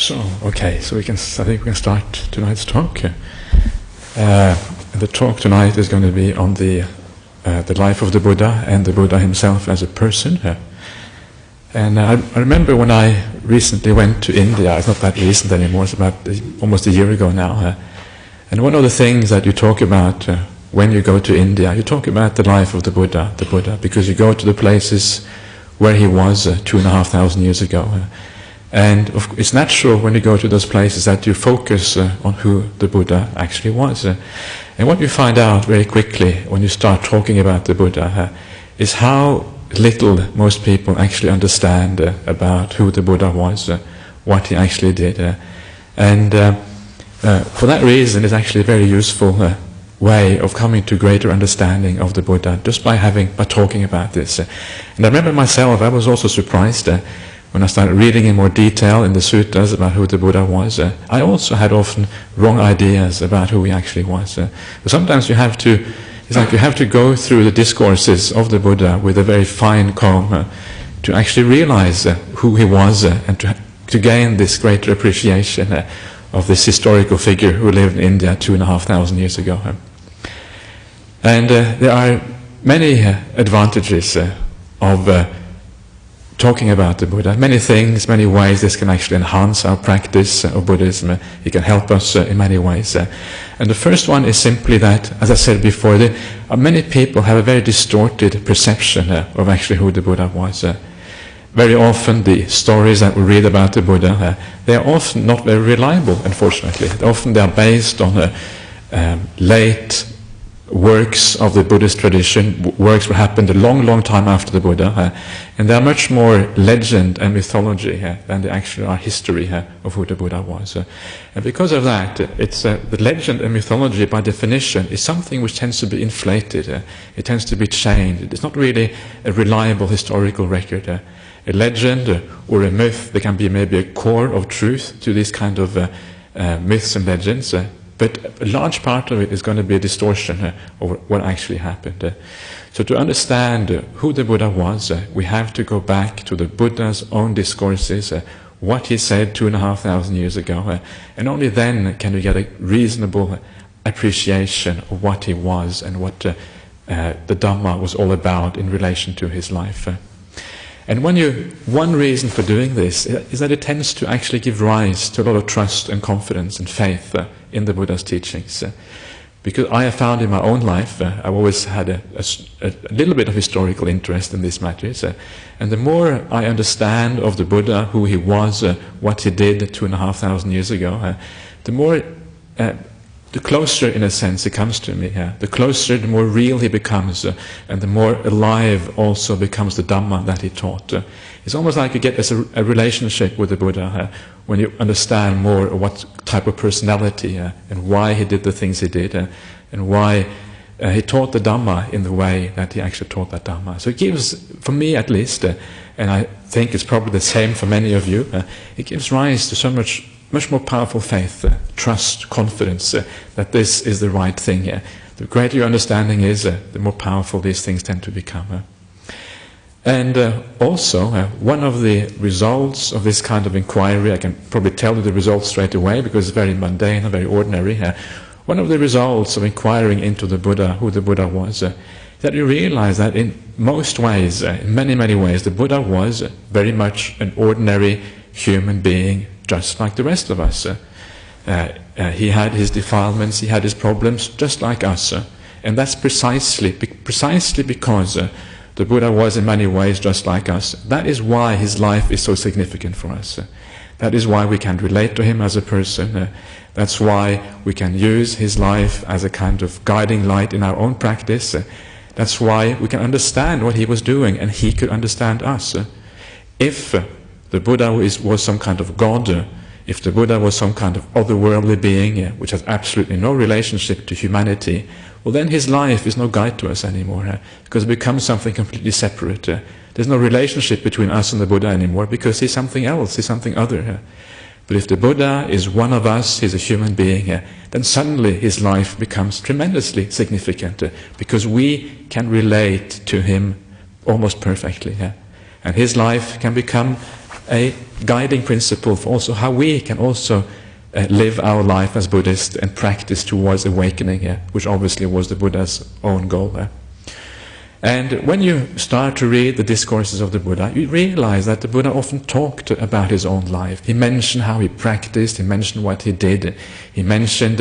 So I think we can start tonight's talk. The talk tonight is going to be on the life of the Buddha and the Buddha himself as a person. And I remember when I recently went to India. It's not that recent anymore. It's about almost a year ago now. And one of the things that you talk about when you go to India, you talk about the life of the Buddha, because you go to the places where he was 2,500 years ago. And it's natural when you go to those places that you focus on who the Buddha actually was. And what you find out very quickly when you start talking about the Buddha is how little most people actually understand about who the Buddha was, what he actually did. And for that reason, it's actually a very useful way of coming to greater understanding of the Buddha, just by talking about this. And I remember myself, I was also surprised when I started reading in more detail in the suttas about who the Buddha was. I also had often wrong ideas about who he actually was. But sometimes you have to go through the discourses of the Buddha with a very fine comb to actually realize who he was and to gain this greater appreciation of this historical figure who lived in India 2,500 years ago. And there are many advantages of talking about the Buddha. Many things, many ways this can actually enhance our practice of Buddhism. It can help us in many ways. And the first one is simply that, as I said before, many people have a very distorted perception of actually who the Buddha was. Very often the stories that we read about the Buddha, they are often not very reliable, unfortunately. Often they are based on late works of the Buddhist tradition, works that happened a long, long time after the Buddha, and they are much more legend and mythology than they actually are history of who the Buddha was. And because of that, it's the legend and mythology, by definition, is something which tends to be inflated. It tends to be changed. It's not really a reliable historical record. A legend or a myth, there can be maybe a core of truth to these kind of myths and legends, but a large part of it is going to be a distortion of what actually happened. So to understand who the Buddha was, we have to go back to the Buddha's own discourses, what he said 2,500 years ago, and only then can we get a reasonable appreciation of what he was and what the Dhamma was all about in relation to his life. And one reason for doing this is that it tends to actually give rise to a lot of trust and confidence and faith in the Buddha's teachings. Because I have found in my own life, I've always had a little bit of historical interest in these matters. And the more I understand of the Buddha, who he was, what he did 2,500 years ago, the closer, in a sense, it comes to me. The closer, the more real he becomes, and the more alive also becomes the Dhamma that he taught. It's almost like you get a relationship with the Buddha when you understand more of what type of personality and why he did the things he did, and why he taught the Dhamma in the way that he actually taught that Dhamma. So it gives, for me at least, and I think it's probably the same for many of you, it gives rise to so much more powerful faith, trust, confidence that this is the right thing. The greater your understanding is, the more powerful these things tend to become. And also, one of the results of this kind of inquiry, I can probably tell you the results straight away because it's very mundane and very ordinary. One of the results of inquiring into the Buddha, who the Buddha was, that you realize that in most ways, in many, many ways, the Buddha was very much an ordinary human being, just like the rest of us. He had his defilements, he had his problems, just like us. And that's precisely because the Buddha was in many ways just like us. That is why his life is so significant for us. That is why we can relate to him as a person. That's why we can use his life as a kind of guiding light in our own practice. That's why we can understand what he was doing and he could understand us. If the Buddha was some kind of God, if the Buddha was some kind of otherworldly being which has absolutely no relationship to humanity, well then his life is no guide to us anymore, because it becomes something completely separate. There's no relationship between us and the Buddha anymore, because he's something else, he's something other. But if the Buddha is one of us, he's a human being, then suddenly his life becomes tremendously significant, because we can relate to him almost perfectly. And his life can become a guiding principle for also how we can also live our life as Buddhists and practice towards awakening, which obviously was the Buddha's own goal. And when you start to read the discourses of the Buddha, you realize that the Buddha often talked about his own life. He mentioned how he practiced, he mentioned what he did, he mentioned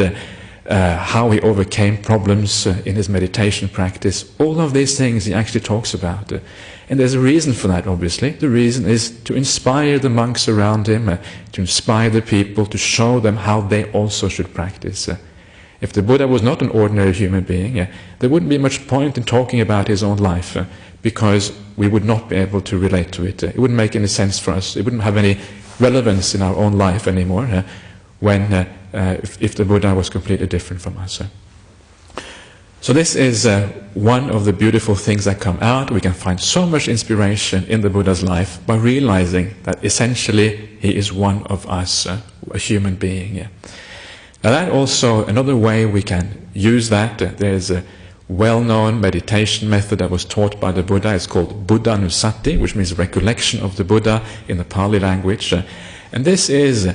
how he overcame problems in his meditation practice. All of these things he actually talks about. And there's a reason for that, obviously. The reason is to inspire the monks around him, to inspire the people, to show them how they also should practice. If the Buddha was not an ordinary human being, there wouldn't be much point in talking about his own life, because we would not be able to relate to it. It wouldn't make any sense for us. It wouldn't have any relevance in our own life anymore if the Buddha was completely different from us. So this is one of the beautiful things that come out. We can find so much inspiration in the Buddha's life by realizing that essentially he is one of us, a human being. Now that also, another way we can use that, there's a well-known meditation method that was taught by the Buddha. It's called Buddhanusati, which means recollection of the Buddha in the Pali language. And this is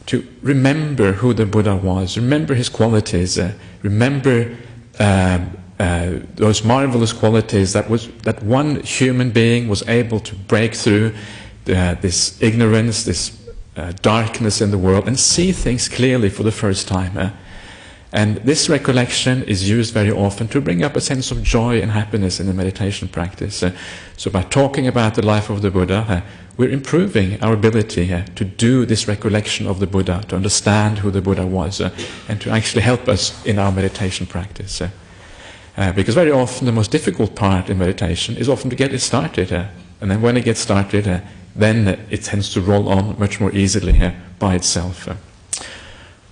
to remember who the Buddha was, remember his qualities, remember those marvelous qualities that one human being was able to break through this ignorance, this darkness in the world, and see things clearly for the first time. And this recollection is used very often to bring up a sense of joy and happiness in the meditation practice. So by talking about the life of the Buddha, we're improving our ability to do this recollection of the Buddha, to understand who the Buddha was, and to actually help us in our meditation practice. Because very often the most difficult part in meditation is often to get it started. And then when it gets started, then it tends to roll on much more easily by itself.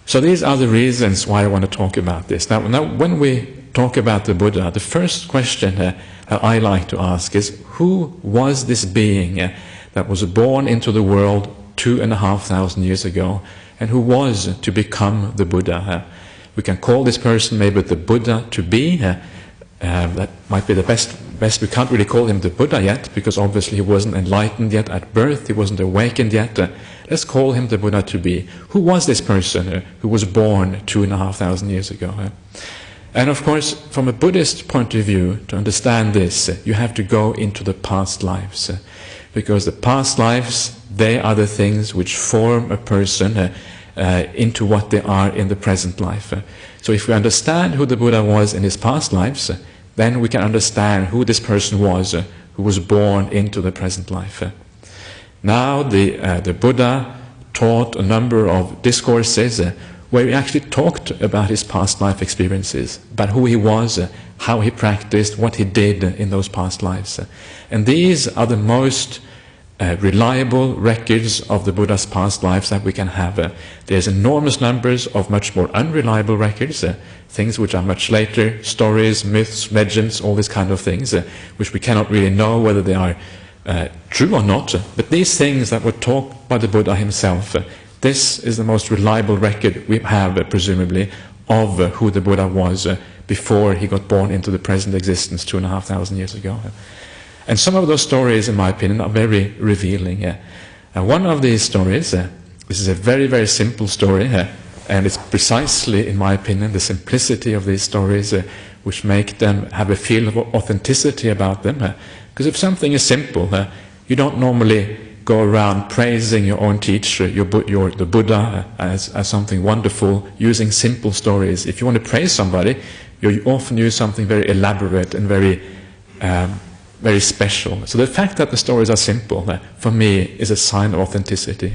So these are the reasons why I want to talk about this. Now when we talk about the Buddha, the first question that I like to ask is, who was this being that was born into the world 2,500 years ago, and who was to become the Buddha? We can call this person maybe the Buddha to be. That might be the best. We can't really call him the Buddha yet, because obviously he wasn't enlightened yet at birth, he wasn't awakened yet. Let's call him the Buddha to be. Who was this person who was born 2,500 years ago? And of course, from a Buddhist point of view, to understand this, you have to go into the past lives. Because the past lives, they are the things which form a person into what they are in the present life. So if we understand who the Buddha was in his past lives, then we can understand who this person was who was born into the present life. Now the Buddha taught a number of discourses where he actually talked about his past life experiences, about who he was, how he practiced, what he did in those past lives. And these are the most reliable records of the Buddha's past lives that we can have. There's enormous numbers of much more unreliable records, things which are much later, stories, myths, legends, all these kind of things, which we cannot really know whether they are true or not. But these things that were taught by the Buddha himself, this is the most reliable record we have, presumably, of who the Buddha was before he got born into the present existence 2,500 years ago. And some of those stories, in my opinion, are very revealing. And one of these stories, this is a very, very simple story, and it's precisely, in my opinion, the simplicity of these stories which make them have a feel of authenticity about them. Because if something is simple, you don't normally go around praising your own teacher, the Buddha, as something wonderful, using simple stories. If you want to praise somebody, you often use something very elaborate and very special. So the fact that the stories are simple, for me, is a sign of authenticity.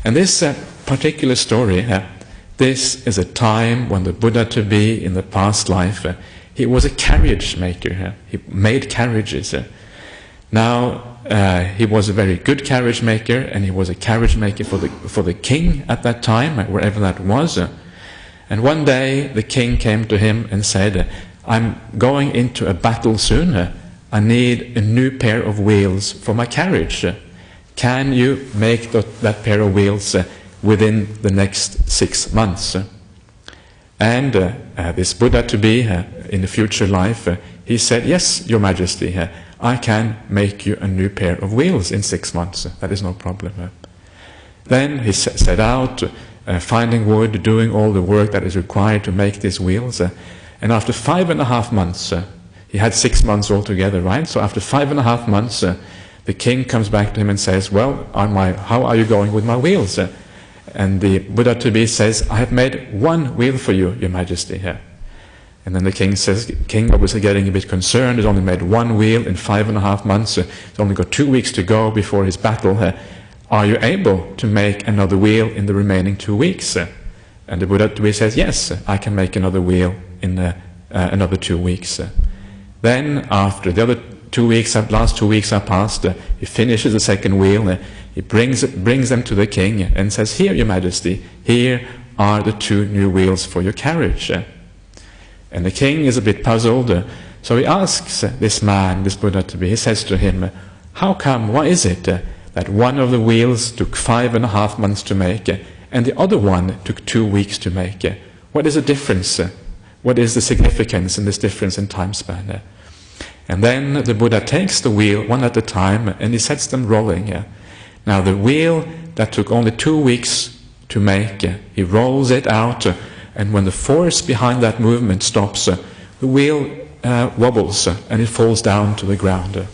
And this particular story, this is a time when the Buddha to be in the past life, he was a carriage maker. He made carriages. Now, he was a very good carriage maker, and he was a carriage maker for the king at that time, wherever that was. And one day the king came to him and said, "I'm going into a battle soon. I need a new pair of wheels for my carriage. Can you make that pair of wheels within the next 6 months?" And this Buddha to be in the future life, he said, "Yes, Your Majesty, I can make you a new pair of wheels in 6 months. That is no problem. Then he set out, finding wood, doing all the work that is required to make these wheels. And after 5.5 months, he had 6 months altogether, right? So after 5.5 months, the king comes back to him and says, well, how are you going with my wheels? And the Buddha to be says, I have made 1 wheel for you, Your Majesty. And then the king says, king obviously getting a bit concerned, he's only made 1 wheel in 5.5 months, he's only got 2 weeks to go before his battle. Are you able to make another wheel in the remaining 2 weeks? And the Buddha to be says, yes, I can make another wheel in another 2 weeks. Then after the other 2 weeks, last 2 weeks are passed, he finishes the second wheel, he brings them to the king and says, here, Your Majesty, here are the 2 new wheels for your carriage. And the king is a bit puzzled, so he asks this man, this Buddha to be, he says to him, how come, why is it that one of the wheels took 5.5 months to make and the other one took 2 weeks to make? What is the difference? What is the significance in this difference in time span? And then the Buddha takes the wheel one at a time and he sets them rolling. Now the wheel that took only 2 weeks to make, he rolls it out, and when the force behind that movement stops, the wheel wobbles and it falls down to the ground.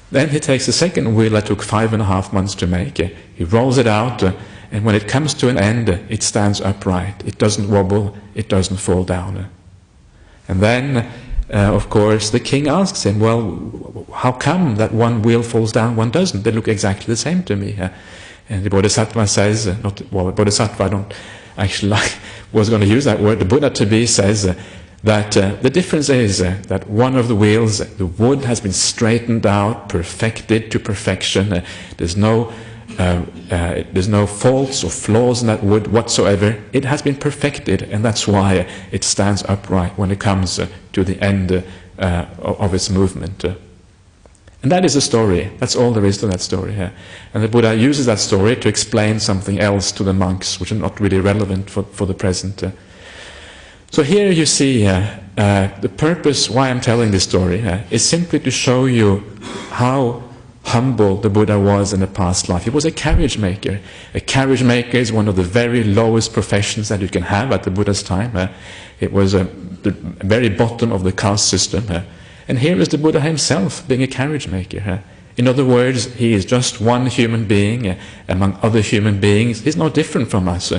Then he takes the second wheel that took 5.5 months to make, he rolls it out, and when it comes to an end, it stands upright. It doesn't wobble, it doesn't fall down. And then, of course, the king asks him, well, how come that one wheel falls down, one doesn't? They look exactly the same to me. And the Bodhisattva says, Bodhisattva, I don't actually was going to use that word, the Buddha to be says that the difference is that one of the wheels, the wood has been straightened out, perfected to perfection. There's no faults or flaws in that wood whatsoever. It has been perfected, and that's why it stands upright when it comes to the end of its movement. And that is the story. That's all there is to that story here. And the Buddha uses that story to explain something else to the monks, which are not really relevant for the present. So here you see the purpose why I'm telling this story is simply to show you how humble the Buddha was in the past life. He was a carriage maker. A carriage maker is one of the very lowest professions that you can have at the Buddha's time. It was the very bottom of the caste system. And here is the Buddha himself being a carriage maker. In other words, he is just one human being among other human beings. He's no different from us.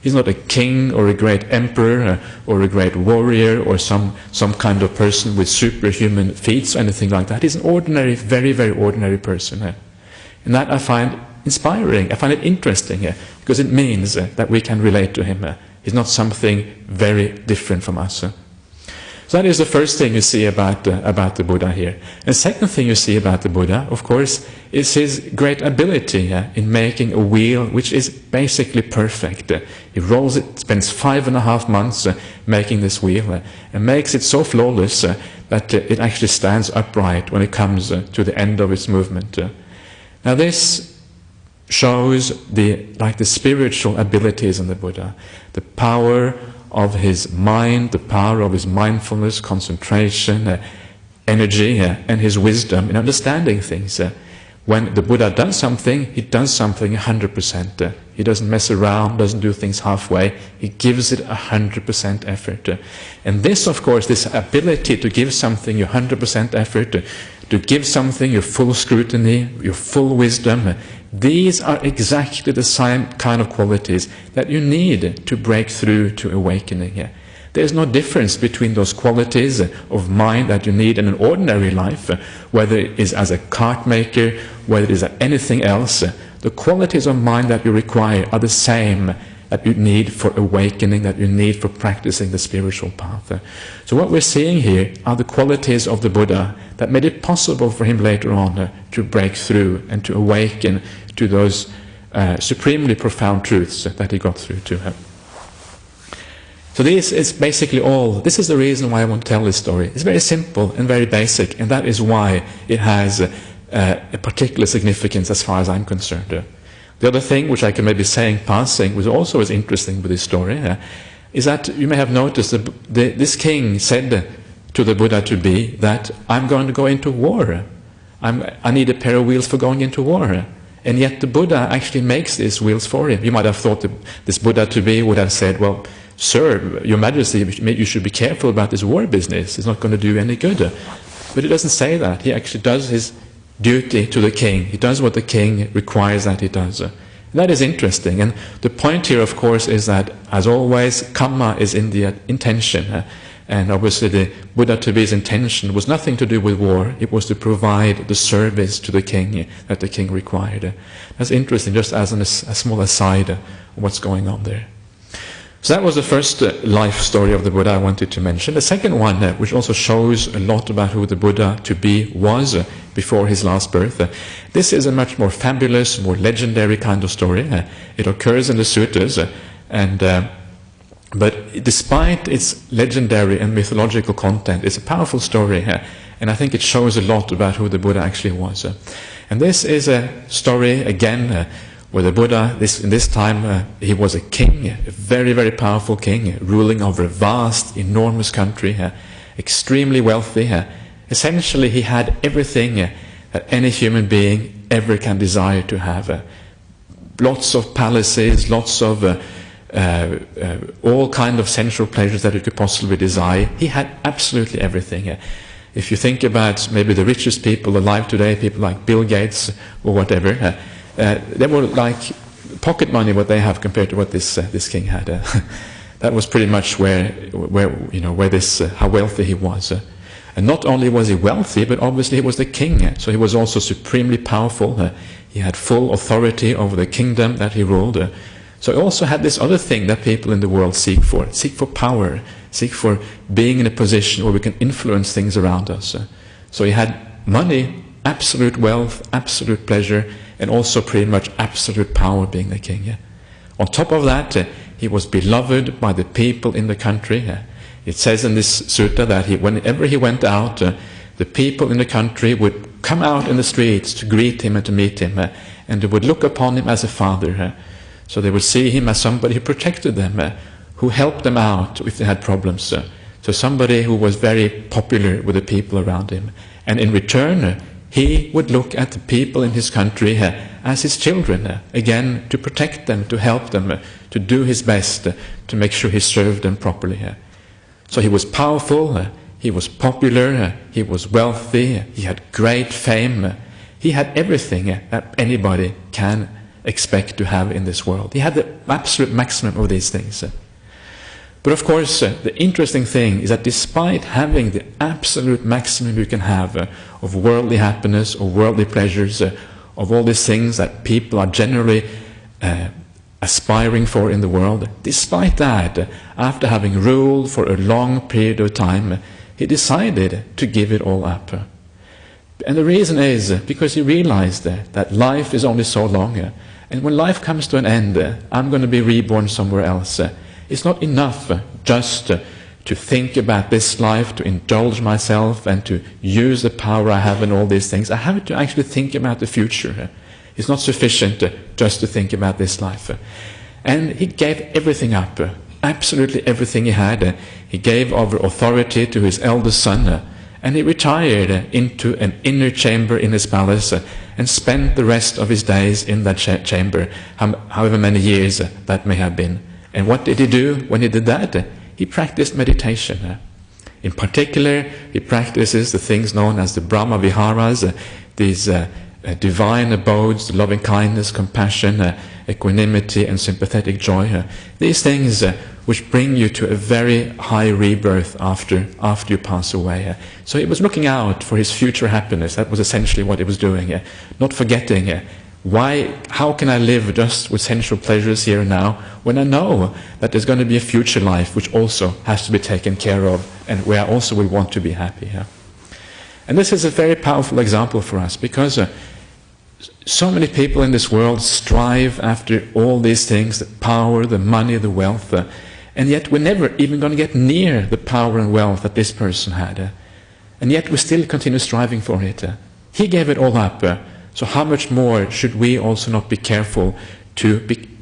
He's not a king or a great emperor or a great warrior or some kind of person with superhuman feats or anything like that. He's an ordinary, very, very ordinary person. And that I find inspiring. I find it interesting because it means that we can relate to him. He's not something very different from us. So that is the first thing you see about the Buddha here. And the second thing you see about the Buddha, of course, is his great ability in making a wheel which is basically perfect. He rolls it, spends 5.5 months making this wheel, and makes it so flawless that it actually stands upright when it comes to the end of its movement. Now this shows the spiritual abilities in the Buddha, the power of his mind, the power of his mindfulness, concentration, energy, and his wisdom in understanding things. When the Buddha does something, he does something 100%. He doesn't mess around, doesn't do things halfway. He gives it 100% effort. And this, of course, this ability to give something your 100% effort, to give something your full scrutiny, your full wisdom, these are exactly the same kind of qualities that you need to break through to awakening. There's no difference between those qualities of mind that you need in an ordinary life, whether it is as a cart maker, whether it is anything else. The qualities of mind that you require are the same that you need for awakening, that you need for practicing the spiritual path. So what we're seeing here are the qualities of the Buddha that made it possible for him later on to break through and to awaken to those supremely profound truths that he got through to him. So this is basically all. This is the reason why I want to tell this story. It's very simple and very basic, and that is why it has a particular significance as far as I'm concerned. The other thing, which I can maybe say in passing, which also is interesting with this story, is that you may have noticed that this king said to the Buddha to be that I'm going to go into war. I need a pair of wheels for going into war. And yet the Buddha actually makes these wheels for him. You might have thought that this Buddha-to-be would have said, well, sir, your majesty, you should be careful about this war business. It's not going to do any good. But he doesn't say that. He actually does his duty to the king. He does what the king requires that he does. That is interesting. And the point here, of course, is that, as always, karma is in the intention. And obviously the Buddha-to-be's intention was nothing to do with war. It was to provide the service to the king that the king required. That's interesting, just as a small aside of what's going on there. So that was the first life story of the Buddha I wanted to mention. The second one, which also shows a lot about who the Buddha-to-be was before his last birth. This is a much more fabulous, more legendary kind of story. It occurs in the suttas, but despite its legendary and mythological content, it's a powerful story, and I think it shows a lot about who the Buddha actually was. And this is a story, again, where the Buddha, in this time, he was a king, a very, very powerful king, ruling over a vast, enormous country, extremely wealthy. Essentially, he had everything that any human being ever can desire to have. Lots of palaces, lots of all kind of sensual pleasures that you could possibly desire. He had absolutely everything. If you think about maybe the richest people alive today, people like Bill Gates or whatever, they were like pocket money what they have compared to what this king had. That was pretty much where this how wealthy he was. And not only was he wealthy, but obviously he was the king, so he was also supremely powerful. He had full authority over the kingdom that he ruled. So he also had this other thing that people in the world seek for power, seek for being in a position where we can influence things around us. So he had money, absolute wealth, absolute pleasure, and also pretty much absolute power, being the king. On top of that, he was beloved by the people in the country. It says in this sutta that whenever he went out, the people in the country would come out in the streets to greet him and to meet him, and they would look upon him as a father. So they would see him as somebody who protected them, who helped them out if they had problems. So somebody who was very popular with the people around him. And in return, he would look at the people in his country as his children, again, to protect them, to help them, to do his best, to make sure he served them properly. So he was powerful, he was popular, he was wealthy, he had great fame. He had everything that anybody can expect to have in this world. He had the absolute maximum of these things. But of course, the interesting thing is that despite having the absolute maximum you can have of worldly happiness or worldly pleasures, of all these things that people are generally aspiring for in the world, despite that, after having ruled for a long period of time, he decided to give it all up. And the reason is because he realized that life is only so long, and when life comes to an end, I'm going to be reborn somewhere else. It's not enough just to think about this life, to indulge myself and to use the power I have and all these things. I have to actually think about the future. It's not sufficient just to think about this life. And he gave everything up, absolutely everything he had. He gave over authority to his eldest son, and he retired into an inner chamber in his palace and spent the rest of his days in that chamber, however many years that may have been. And what did he do when he did that? He practiced meditation. In particular, he practices the things known as the Brahma Viharas, these divine abodes, loving kindness, compassion, equanimity and sympathetic joy. These things which bring you to a very high rebirth after you pass away. So he was looking out for his future happiness. That was essentially what he was doing. Not forgetting, how can I live just with sensual pleasures here and now when I know that there's going to be a future life which also has to be taken care of and where I also will want to be happy. And this is a very powerful example for us because so many people in this world strive after all these things, the power, the money, the wealth, and yet we're never even going to get near the power and wealth that this person had. And yet we still continue striving for it. He gave it all up. So how much more should we also not be careful to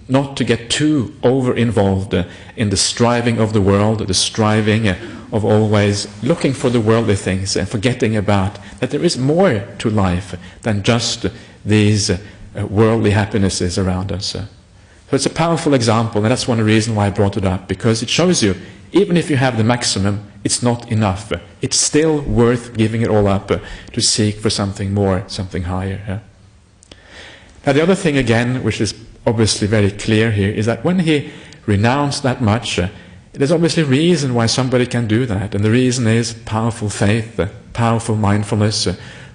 not to get too over-involved in the striving of the world, the striving of always looking for the worldly things and forgetting about that there is more to life than just these worldly happinesses around us. So it's a powerful example, and that's one reason why I brought it up, because it shows you, even if you have the maximum, it's not enough. It's still worth giving it all up to seek for something more, something higher. Now the other thing again, which is obviously very clear here, is that when he renounced that much, there's obviously a reason why somebody can do that, and the reason is powerful faith, powerful mindfulness.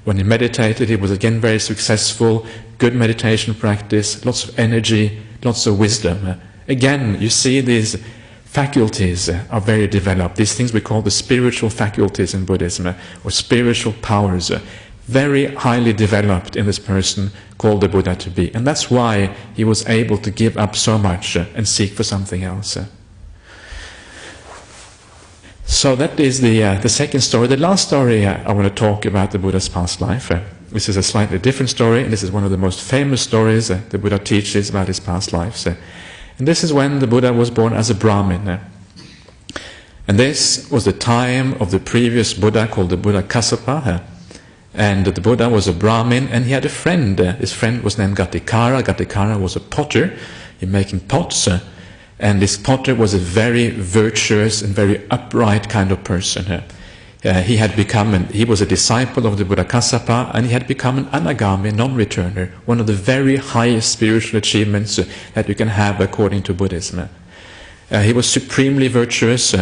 When he meditated, he was again very successful, good meditation practice, lots of energy, lots of wisdom. Again, you see these faculties are very developed. These things we call the spiritual faculties in Buddhism, or spiritual powers, very highly developed in this person called the Buddha to be. And that's why he was able to give up so much and seek for something else. So that is the second story. The last story I want to talk about the Buddha's past life. This is a slightly different story, and this is one of the most famous stories the Buddha teaches about his past lives. And this is when the Buddha was born as a Brahmin. And this was the time of the previous Buddha called the Buddha Kassapa. And the Buddha was a Brahmin, and he had a friend. His friend was named Gatikara. Gatikara was a potter, he making pots. And this potter was a very virtuous and very upright kind of person. He was a disciple of the Buddha Kassapa, and he had become an anagami, non-returner, one of the very highest spiritual achievements that you can have according to Buddhism. He was supremely virtuous.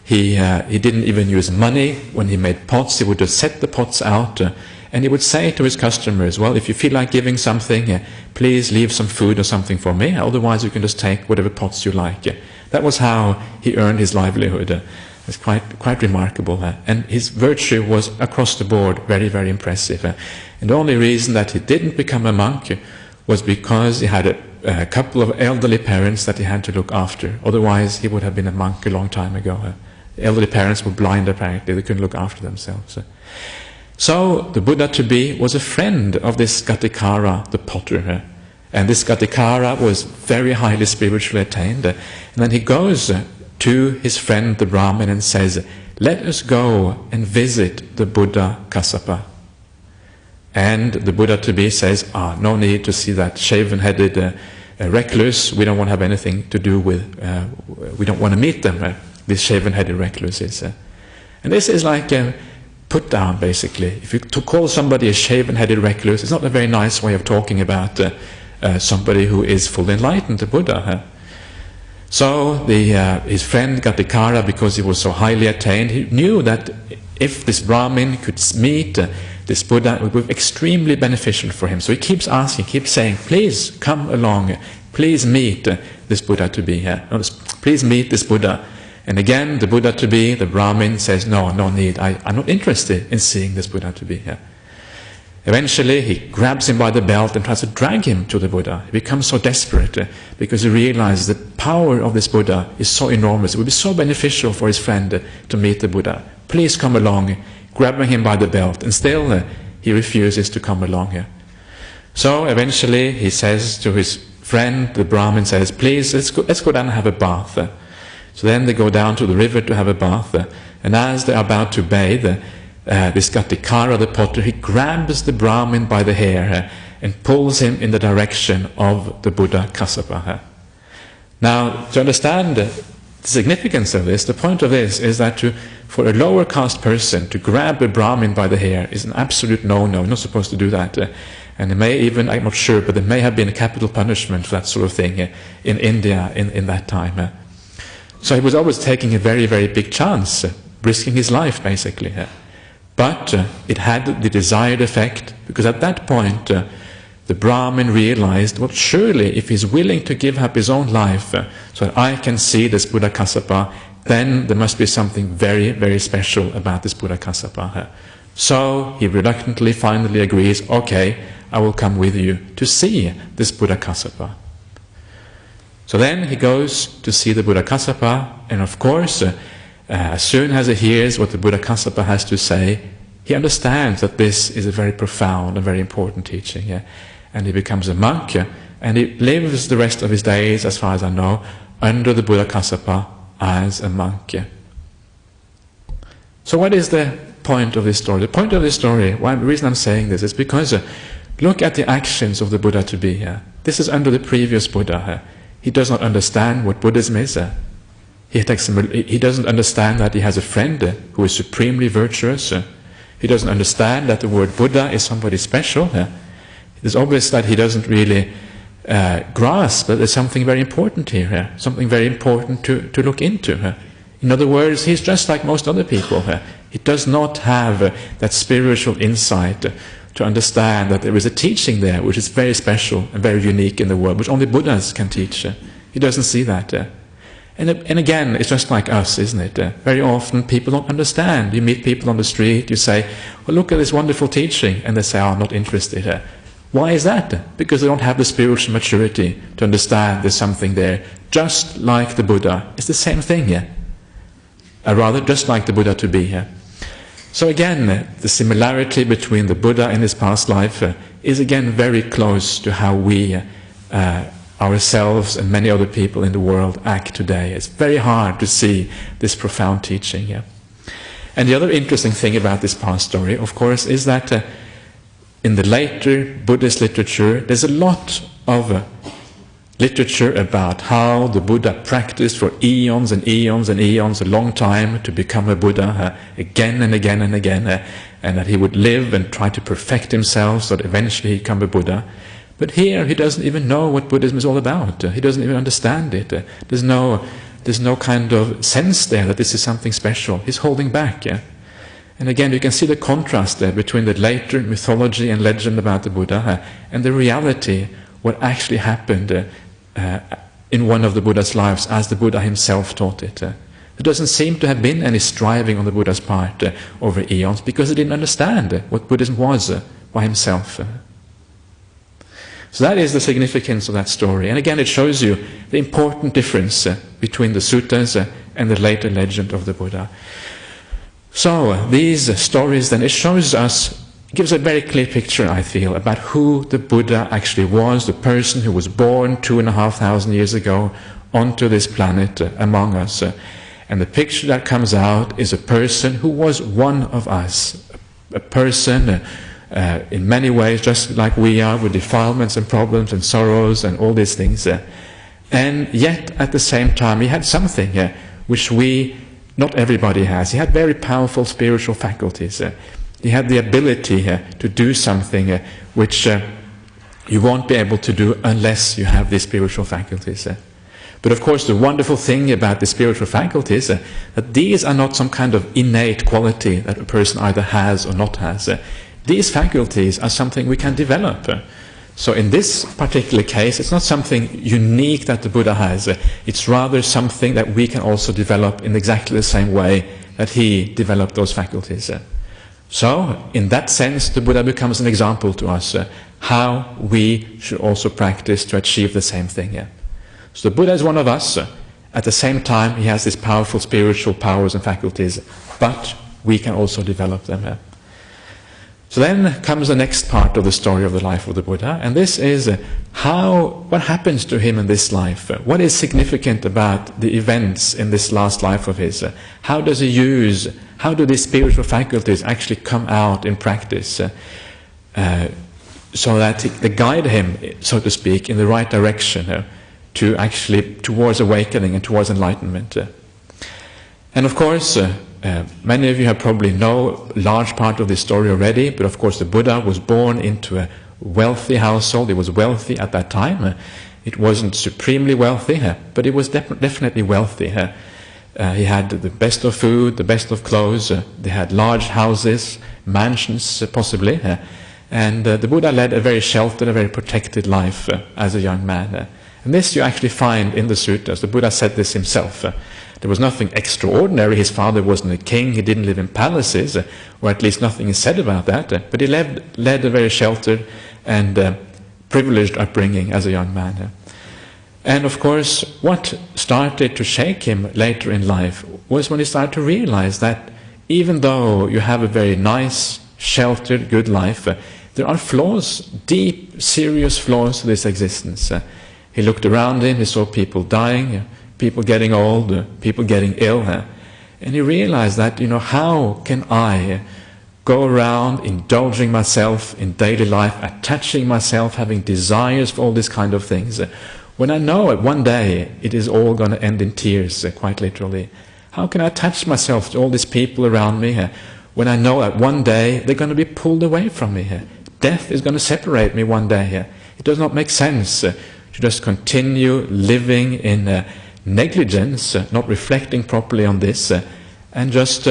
He didn't even use money. When he made pots, he would just set the pots out, and he would say to his customers, well, if you feel like giving something, please leave some food or something for me, otherwise you can just take whatever pots you like. That was how he earned his livelihood. It's quite remarkable. And his virtue was across the board very, very impressive. And the only reason that he didn't become a monk was because he had a couple of elderly parents that he had to look after. Otherwise he would have been a monk a long time ago. The elderly parents were blind apparently, they couldn't look after themselves. So the Buddha to be was a friend of this Gatikara, the potter. And this Gatikara was very highly spiritually attained. And then he goes to his friend the Brahmin and says, let us go and visit the Buddha Kassapa. And the Buddha to be says, no need to see that shaven-headed recluse. We don't want to have anything to do with, we don't want to meet them, these shaven-headed recluses. And this is like put down, basically. If you call somebody a shaven-headed recluse, it's not a very nice way of talking about somebody who is fully enlightened, the Buddha. So his friend Gatikara, because he was so highly attained, he knew that if this Brahmin could meet this Buddha, it would be extremely beneficial for him. So he keeps asking, keeps saying, please come along, please meet this Buddha to be here. Please meet this Buddha. And again, the Buddha to be, the Brahmin says, no need, I'm not interested in seeing this Buddha to be here. Eventually, he grabs him by the belt and tries to drag him to the Buddha. He becomes so desperate because he realizes the power of this Buddha is so enormous. It would be so beneficial for his friend to meet the Buddha. Please come along, grabbing him by the belt. And still, he refuses to come along here. So eventually, he says to his friend, the Brahmin says, please, let's go down and have a bath. So then they go down to the river to have a bath. And as they are about to bathe, this Gatikara, the potter, he grabs the Brahmin by the hair and pulls him in the direction of the Buddha Kassapa. Now, to understand the significance of this, the point of this is that for a lower caste person to grab a Brahmin by the hair is an absolute no-no. You're not supposed to do that. And it may even, I'm not sure, but there may have been a capital punishment for that sort of thing in India in that time. So he was always taking a very, very big chance, risking his life, basically. But it had the desired effect, because at that point the Brahmin realized, well, surely if he's willing to give up his own life so that I can see this Buddha Kassapa, then there must be something very, very special about this Buddha Kassapa. So he reluctantly finally agrees, okay, I will come with you to see this Buddha Kassapa. So then he goes to see the Buddha Kassapa, and of course, as soon as he hears what the Buddha Kassapa has to say, he understands that this is a very profound and very important teaching. And he becomes a monk, And he lives the rest of his days, as far as I know, under the Buddha Kassapa as a monk. So what is the point of this story? The point of this story, the reason I'm saying this is because look at the actions of the Buddha to be here. This is under the previous Buddha. He does not understand what Buddhism is. He doesn't understand that he has a friend who is supremely virtuous. He doesn't understand that the word Buddha is somebody special. It's obvious that he doesn't really grasp that there's something very important here, something very important to look into. In other words, he's just like most other people. He does not have that spiritual insight to understand that there is a teaching there which is very special and very unique in the world, which only Buddhas can teach. He doesn't see that. And again, it's just like us, isn't it? Very often people don't understand. You meet people on the street, you say, well, look at this wonderful teaching, and they say, oh, I'm not interested. Why is that? Because they don't have the spiritual maturity to understand there's something there. Just like the Buddha. It's the same thing here. Rather, just like the Buddha to be here. So again, the similarity between the Buddha and his past life is again very close to how we ourselves and many other people in the world act today. It's very hard to see this profound teaching here. And the other interesting thing about this past story, of course, is that in the later Buddhist literature, there's a lot of literature about how the Buddha practiced for eons and eons and eons, a long time, to become a Buddha again and again and again, and that he would live and try to perfect himself so that eventually he'd become a Buddha. But here he doesn't even know what Buddhism is all about. He doesn't even understand it. There's no kind of sense there that this is something special. He's holding back. And again, you can see the contrast there between the later mythology and legend about the Buddha and the reality, what actually happened in one of the Buddha's lives as the Buddha himself taught it. There doesn't seem to have been any striving on the Buddha's part over eons, because he didn't understand what Buddhism was by himself. So that is the significance of that story. And again, it shows you the important difference between the suttas and the later legend of the Buddha. So these stories then, it shows us, gives a very clear picture, I feel, about who the Buddha actually was, the person who was born 2,500 years ago onto this planet among us. And the picture that comes out is a person who was one of us, a person in many ways just like we are, with defilements and problems and sorrows and all these things. And yet at the same time he had something which not everybody has. He had very powerful spiritual faculties. He had the ability to do something which you won't be able to do unless you have these spiritual faculties. But of course the wonderful thing about the spiritual faculties is that these are not some kind of innate quality that a person either has or not has. These faculties are something we can develop. So in this particular case, it's not something unique that the Buddha has. It's rather something that we can also develop in exactly the same way that he developed those faculties. So in that sense, the Buddha becomes an example to us how we should also practice to achieve the same thing. So the Buddha is one of us. At the same time, he has these powerful spiritual powers and faculties, but we can also develop them. So then comes the next part of the story of the life of the Buddha, and this is what happens to him in this life? What is significant about the events in this last life of his? How do these spiritual faculties actually come out in practice so that they guide him, so to speak, in the right direction towards awakening and towards enlightenment? And of course, many of you have probably know a large part of this story already, but of course the Buddha was born into a wealthy household. He was wealthy at that time. It wasn't supremely wealthy, but it was definitely wealthy. He had the best of food, the best of clothes. They had large houses, mansions possibly. And the Buddha led a very sheltered, a very protected life as a young man. And this you actually find in the suttas. The Buddha said this himself. There was nothing extraordinary. His father wasn't a king. He didn't live in palaces, or at least nothing is said about that. But he led a very sheltered and privileged upbringing as a young man. And of course, what started to shake him later in life was when he started to realize that even though you have a very nice, sheltered, good life, There are flaws, deep, serious flaws to this existence. He looked around him, he saw people dying, people getting old, people getting ill, and he realized that, how can I go around indulging myself in daily life, attaching myself, having desires for all these kind of things, when I know that one day it is all going to end in tears, quite literally. How can I attach myself to all these people around me when I know that one day they're going to be pulled away from me? Death is going to separate me one day. It does not make sense to just continue living in negligence, not reflecting properly on this, and just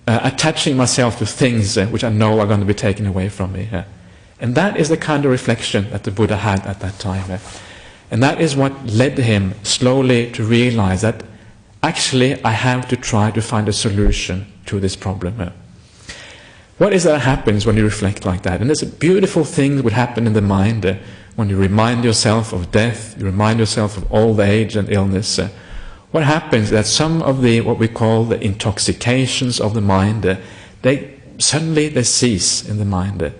attaching myself to things which I know are going to be taken away from me. And that is the kind of reflection that the Buddha had at that time. And that is what led him slowly to realize that actually I have to try to find a solution to this problem. What is that happens when you reflect like that? And there's a beautiful thing that would happen in the mind when you remind yourself of death, you remind yourself of old age and illness. What happens is that some of the, what we call the intoxications of the mind, they cease in the mind.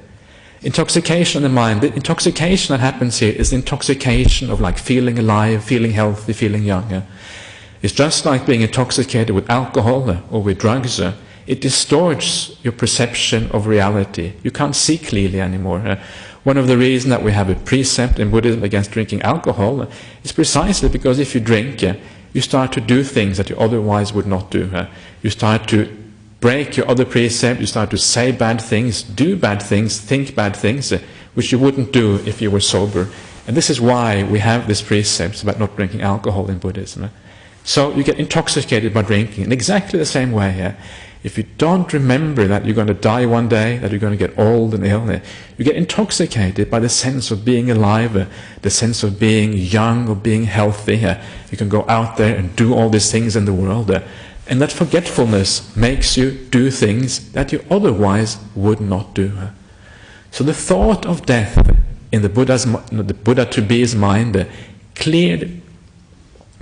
Intoxication in the mind, the intoxication that happens here is the intoxication of like feeling alive, feeling healthy, feeling young. It's just like being intoxicated with alcohol or with drugs. It distorts your perception of reality. You can't see clearly anymore. One of the reasons that we have a precept in Buddhism against drinking alcohol is precisely because if you drink, you start to do things that you otherwise would not do. You start to break your other precept, you start to say bad things, do bad things, think bad things, which you wouldn't do if you were sober. And this is why we have this precept about not drinking alcohol in Buddhism. So you get intoxicated by drinking in exactly the same way. If you don't remember that you're going to die one day, that you're going to get old and ill, you get intoxicated by the sense of being alive, the sense of being young or being healthy. You can go out there and do all these things in the world. And that forgetfulness makes you do things that you otherwise would not do. So the thought of death in the Buddha-to-be's mind cleared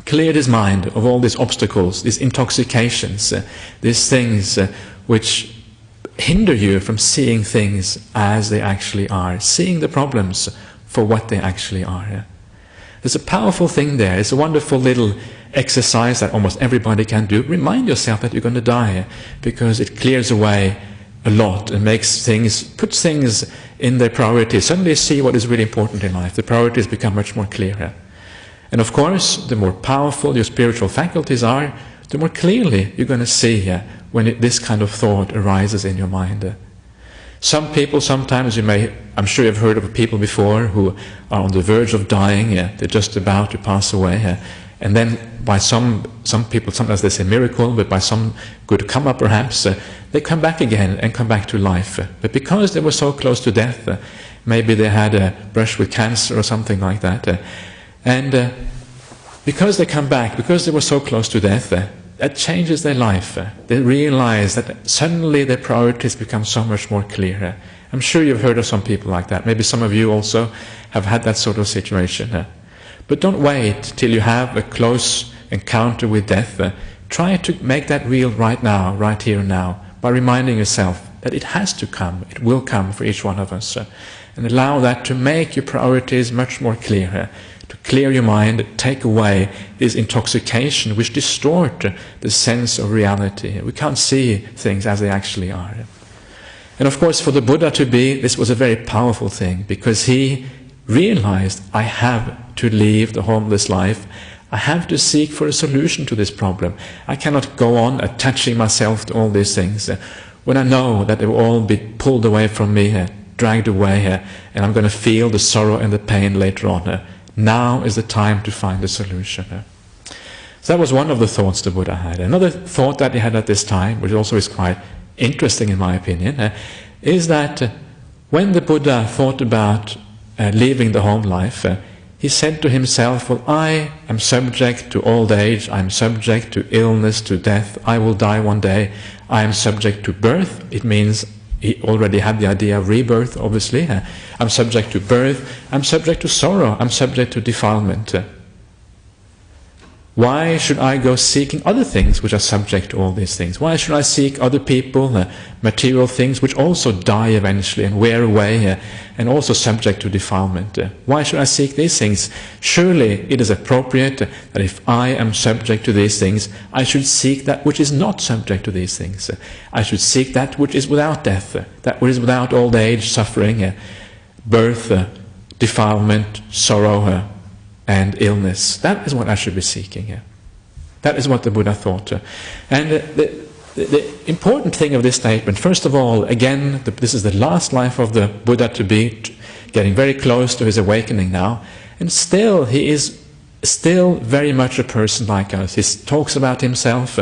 his mind of all these obstacles, these intoxications, these things which hinder you from seeing things as they actually are, seeing the problems for what they actually are. There's a powerful thing there. It's a wonderful little exercise that almost everybody can do. Remind yourself that you're going to die, because it clears away a lot and puts things in their priorities. Suddenly you see what is really important in life. The priorities become much more clear. And of course, the more powerful your spiritual faculties are, the more clearly you're going to see when this kind of thought arises in your mind. Some people, sometimes I'm sure you've heard of people before who are on the verge of dying, they're just about to pass away, and then by some people, sometimes they say miracle, but by some good karma perhaps, they come back again and come back to life. But because they were so close to death, maybe they had a brush with cancer or something like that, and because they come back, because they were so close to death, that changes their life. They realize that suddenly their priorities become so much more clear. I'm sure you've heard of some people like that. Maybe some of you also have had that sort of situation. But don't wait till you have a close encounter with death. Try to make that real right now, right here and now, by reminding yourself that it has to come, it will come for each one of us. And allow that to make your priorities much more clear. To clear your mind, take away this intoxication which distort the sense of reality. We can't see things as they actually are. And of course for the Buddha to be, this was a very powerful thing, because he realized, I have to leave the homeless life. I have to seek for a solution to this problem. I cannot go on attaching myself to all these things when I know that they will all be pulled away from me, dragged away, and I'm going to feel the sorrow and the pain later on. Now is the time to find a solution. So that was one of the thoughts the Buddha had. Another thought that he had at this time, which also is quite interesting in my opinion, is that when the Buddha thought about leaving the home life, he said to himself, well, I am subject to old age, I am subject to illness, to death, I will die one day, I am subject to birth. It means he already had the idea of rebirth, obviously. I'm subject to birth, I'm subject to sorrow, I'm subject to defilement. Why should I go seeking other things which are subject to all these things? Why should I seek other people, material things which also die eventually and wear away and also subject to defilement? Why should I seek these things? Surely it is appropriate that if I am subject to these things, I should seek that which is not subject to these things. I should seek that which is without death, that which is without old age, suffering, birth, defilement, sorrow, and illness. That is what I should be seeking. That is what the Buddha thought. And the important thing of this statement, first of all, again, this is the last life of the Buddha to be, getting very close to his awakening now, and still he is still very much a person like us. He talks about himself,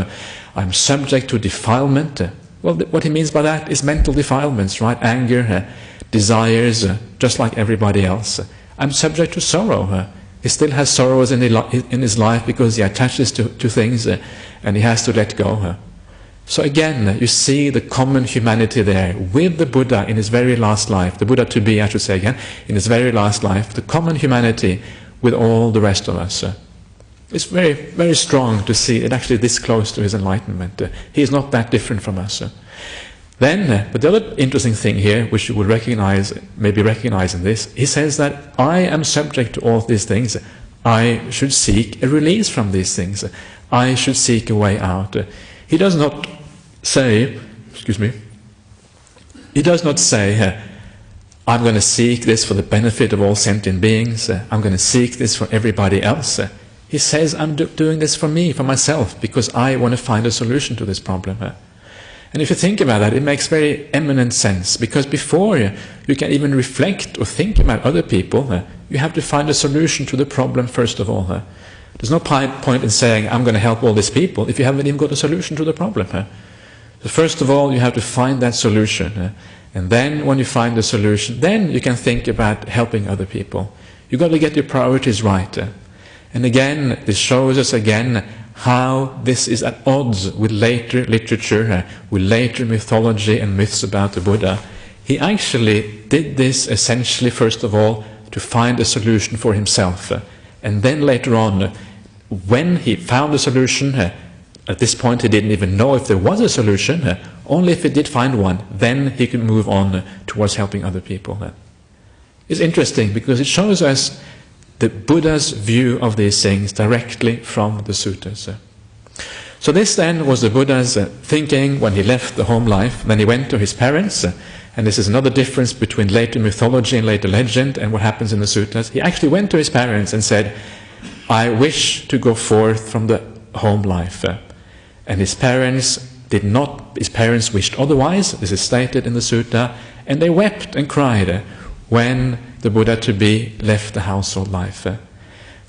I'm subject to defilement. Well, what he means by that is mental defilements, right? Anger, desires, just like everybody else. I'm subject to sorrow. He still has sorrows in his life because he attaches to things and he has to let go. So again, you see the common humanity there with the Buddha in his very last life, the Buddha to be, I should say again, in his very last life, the common humanity with all the rest of us. It's very, very strong to see it actually this close to his enlightenment. He is not that different from us. Then, but the other interesting thing here, which you will recognize, maybe recognize in this, he says that I am subject to all these things. I should seek a release from these things. I should seek a way out. He does not say, he does not say, I'm going to seek this for the benefit of all sentient beings. I'm going to seek this for everybody else. He says, I'm doing this for me, for myself, because I want to find a solution to this problem. And if you think about that, it makes very eminent sense, because before you can even reflect or think about other people, you have to find a solution to the problem first of all. There's no point in saying, I'm going to help all these people, if you haven't even got a solution to the problem. So first of all, you have to find that solution. And then when you find the solution, then you can think about helping other people. You've got to get your priorities right. And again, this shows us again how this is at odds with later literature, with later mythology and myths about the Buddha. He actually did this essentially, first of all, to find a solution for himself. And then later on, when he found a solution, at this point he didn't even know if there was a solution, only if he did find one, then he could move on towards helping other people. It's interesting because it shows us the Buddha's view of these things directly from the suttas. So this then was the Buddha's thinking when he left the home life. Then he went to his parents, and this is another difference between later mythology and later legend and what happens in the suttas. He actually went to his parents and said, I wish to go forth from the home life. And his parents did not, his parents wished otherwise, this is stated in the sutta, and they wept and cried when the Buddha to be left the household life.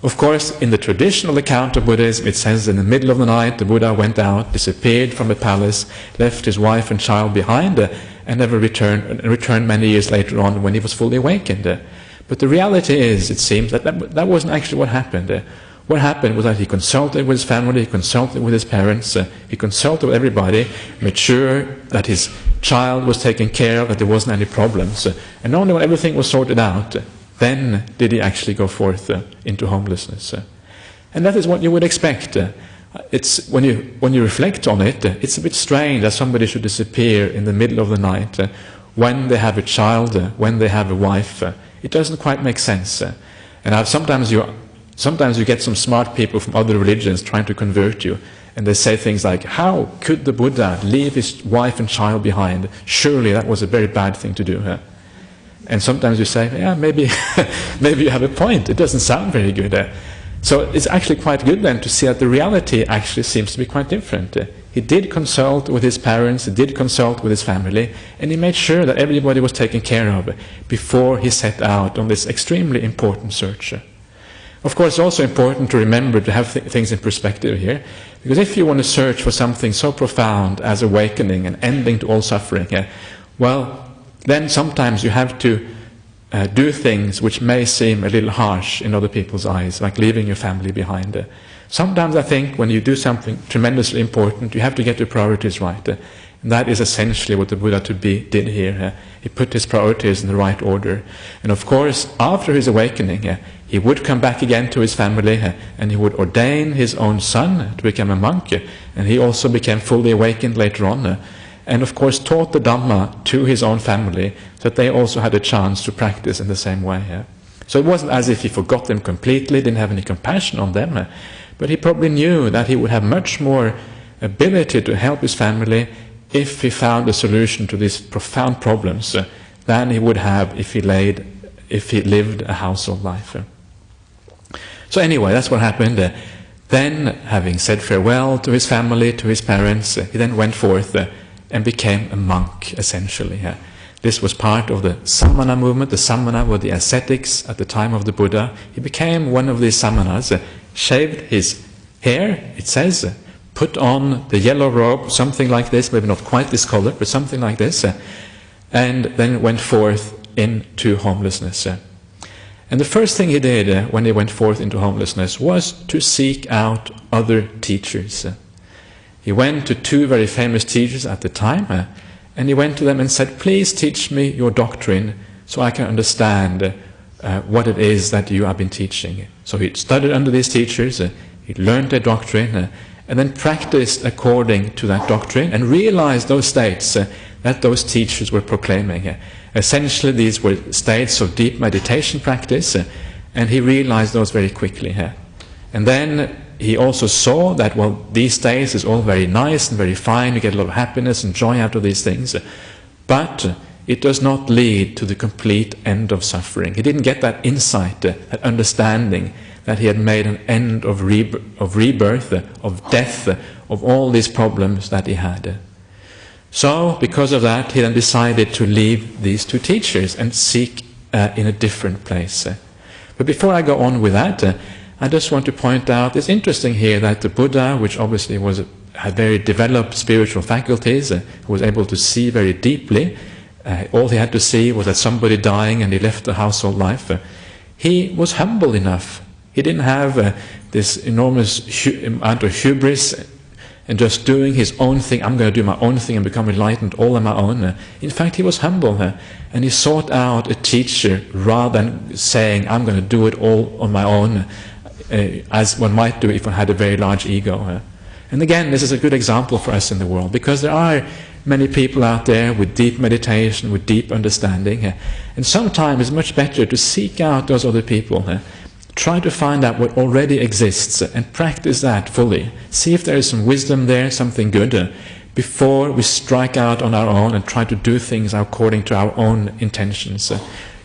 Of course, in the traditional account of Buddhism, it says in the middle of the night the Buddha went out, disappeared from the palace, left his wife and child behind, and never returned many years later on when he was fully awakened. But the reality is, it seems, that wasn't actually what happened. What happened was that he consulted with his family, he consulted with his parents, he consulted with everybody, made sure that his child was taken care of, that there wasn't any problems. And only when everything was sorted out, then did he actually go forth into homelessness. And that is what you would expect. It's when you reflect on it, it's a bit strange that somebody should disappear in the middle of the night when they have a child, when they have a wife. It doesn't quite make sense. And sometimes you get some smart people from other religions trying to convert you, and they say things like, how could the Buddha leave his wife and child behind? Surely that was a very bad thing to do. And sometimes you say, yeah, maybe maybe you have a point. It doesn't sound very good. So it's actually quite good then to see that the reality actually seems to be quite different. He did consult with his parents, he did consult with his family, and he made sure that everybody was taken care of before he set out on this extremely important search. Of course, it's also important to remember to have things in perspective here, because if you want to search for something so profound as awakening and ending to all suffering, well, then sometimes you have to do things which may seem a little harsh in other people's eyes, like leaving your family behind. Sometimes I think when you do something tremendously important, you have to get your priorities right. And that is essentially what the Buddha to be did here. He put his priorities in the right order. And of course, after his awakening, he he would come back again to his family, and he would ordain his own son to become a monk, and he also became fully awakened later on, and of course taught the Dhamma to his own family, so that they also had a chance to practice in the same way. So it wasn't as if he forgot them completely, didn't have any compassion on them, but he probably knew that he would have much more ability to help his family if he found a solution to these profound problems than he would have if he lived a household life. So anyway, that's what happened. Then, having said farewell to his family, to his parents, he then went forth and became a monk, essentially. This was part of the Samana movement. The Samana were the ascetics at the time of the Buddha. He became one of these Samanas, shaved his hair, it says, put on the yellow robe, something like this, maybe not quite this color, but something like this, and then went forth into homelessness. And the first thing he did when he went forth into homelessness was to seek out other teachers. He went to two very famous teachers at the time, and he went to them and said, please teach me your doctrine so I can understand what it is that you have been teaching. So he studied under these teachers, he learned their doctrine, and then practiced according to that doctrine, and realized those states that those teachers were proclaiming. Essentially, these were states of deep meditation practice, and he realized those very quickly. And then he also saw that, well, these states is all very nice and very fine, you get a lot of happiness and joy out of these things, but it does not lead to the complete end of suffering. He didn't get that insight, that understanding that he had made an end of rebirth, of death, of all these problems that he had. So, because of that, he then decided to leave these two teachers and seek in a different place. But before I go on with that, I just want to point out, it's interesting here that the Buddha, which obviously had very developed spiritual faculties, was able to see very deeply, all he had to see was that somebody dying and he left the household life. He was humble enough. He didn't have this enormous amount of hubris and just doing his own thing. I'm going to do my own thing and become enlightened all on my own. In fact, he was humble, and he sought out a teacher rather than saying, I'm going to do it all on my own, as one might do if one had a very large ego. And again, this is a good example for us in the world, because there are many people out there with deep meditation, with deep understanding, and sometimes it's much better to seek out those other people. Try to find out what already exists and practice that fully. See if there is some wisdom there, something good, before we strike out on our own and try to do things according to our own intentions.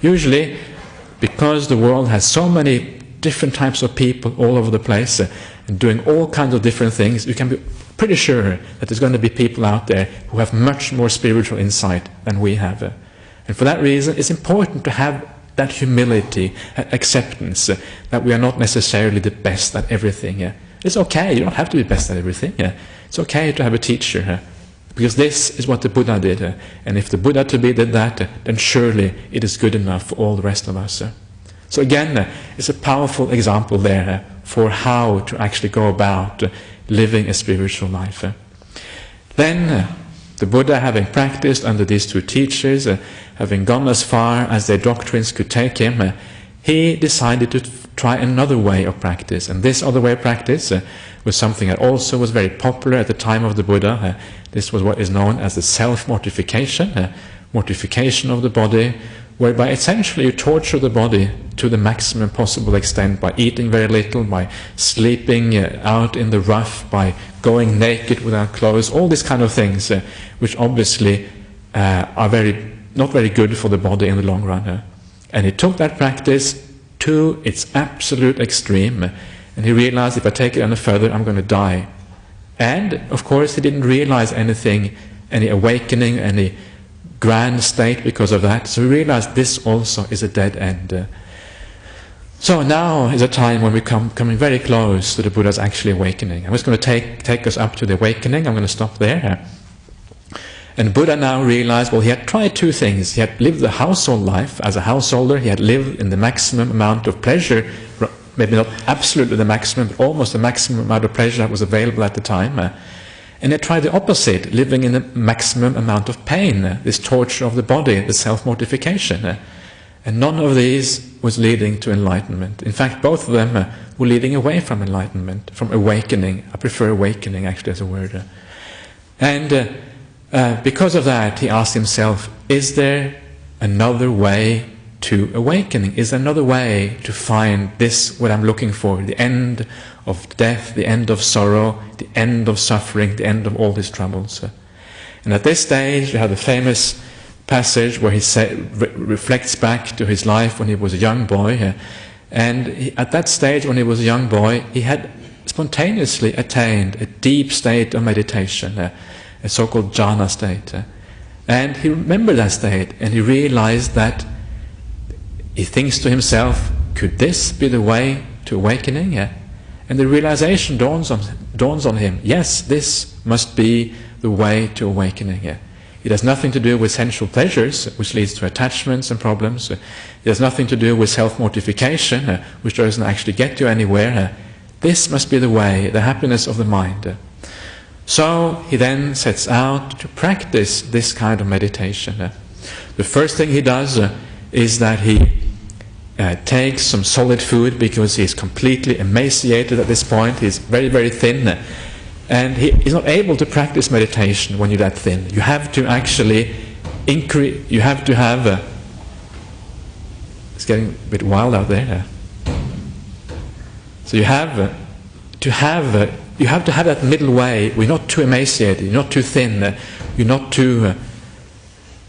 Usually, because the world has so many different types of people all over the place and doing all kinds of different things, you can be pretty sure that there's going to be people out there who have much more spiritual insight than we have. And for that reason, it's important to have that humility, acceptance, that we are not necessarily the best at everything. It's okay, you don't have to be best at everything. It's okay to have a teacher, because this is what the Buddha did. And if the Buddha to be did that, then surely it is good enough for all the rest of us. So again, it's a powerful example there for how to actually go about living a spiritual life. Then, the Buddha, having practiced under these two teachers, having gone as far as their doctrines could take him, he decided to try another way of practice. And this other way of practice was something that also was very popular at the time of the Buddha. This was what is known as the self-mortification, mortification of the body, whereby essentially you torture the body to the maximum possible extent by eating very little, by sleeping out in the rough, by going naked without clothes, all these kind of things, which obviously are not very good for the body in the long run. And he took that practice to its absolute extreme, and he realized, if I take it any further, I'm going to die. And, of course, he didn't realize anything, any awakening, any grand state because of that. So we realize this also is a dead end. So now is a time when we're coming very close to the Buddha's actually awakening. I'm just going to take us up to the awakening. I'm going to stop there. And Buddha now realized, well, he had tried two things. He had lived the household life. As a householder, he had lived in the maximum amount of pleasure, maybe not absolutely the maximum, but almost the maximum amount of pleasure that was available at the time. And he tried the opposite, living in the maximum amount of pain, this torture of the body, the self-mortification. And none of these was leading to enlightenment. In fact, both of them were leading away from enlightenment, from awakening. I prefer awakening actually as a word. And because of that, he asked himself, is there another way to awakening? Is there another way to find this, what I'm looking for, the end of death, the end of sorrow, the end of suffering, the end of all these troubles? And at this stage, you have the famous passage where he reflects back to his life when he was a young boy. At that stage, when he was a young boy, he had spontaneously attained a deep state of meditation, a so-called jhana state. And he remembered that state, and he realized that he thinks to himself, could this be the way to awakening? And the realization dawns on him, yes, this must be the way to awakening. It has nothing to do with sensual pleasures, which leads to attachments and problems. It has nothing to do with self-mortification, which doesn't actually get you anywhere. This must be the way, the happiness of the mind. So he then sets out to practice this kind of meditation. The first thing he does is that he takes some solid food, because he is completely emaciated at this point. He's very, very thin. And he is not able to practice meditation when you're that thin. You have to actually increase, you have to have, it's getting a bit wild out there. So you have to have that middle way. You're not too emaciated, you're not too thin, you're not too,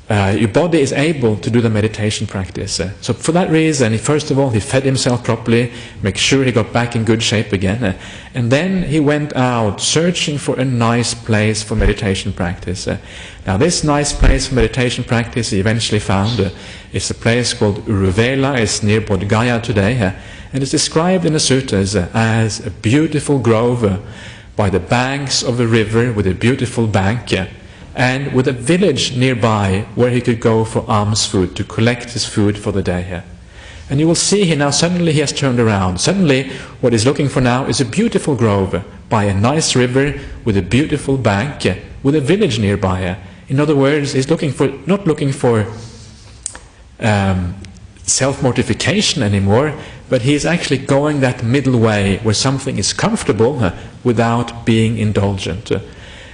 your body is able to do the meditation practice. So for that reason, first of all, he fed himself properly, make sure he got back in good shape again. And then he went out searching for a nice place for meditation practice. Now this nice place for meditation practice he eventually found. It's a place called Uruvela. It's near Bodh Gaya today. And it's described in the suttas as a beautiful grove by the banks of a river with a beautiful bank, and with a village nearby where he could go for alms food, to collect his food for the day. And you will see here now, suddenly he has turned around. Suddenly what he's looking for now is a beautiful grove by a nice river with a beautiful bank, with a village nearby. In other words, he's not looking for self-mortification anymore, but he's actually going that middle way where something is comfortable without being indulgent.